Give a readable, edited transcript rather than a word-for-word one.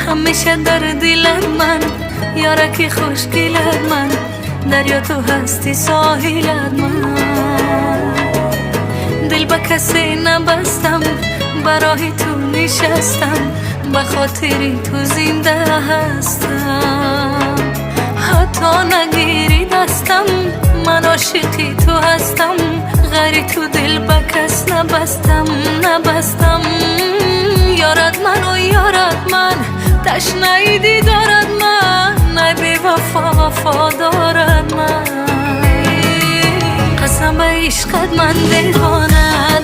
همیشه در دلت من، یارکی خوشگلت من، دریا تو هستی ساحلت من. دل به کسی نبستم، برای تو نشستم، به خاطری تو زنده هستم. حتی نگیری دستم، من عاشقی تو هستم، غری تو دل به کس نبستم. یارت من و یارت من، تشنه دیدارت من، ای بی وفا وفادارت من. قسم به عشقت من دیوانه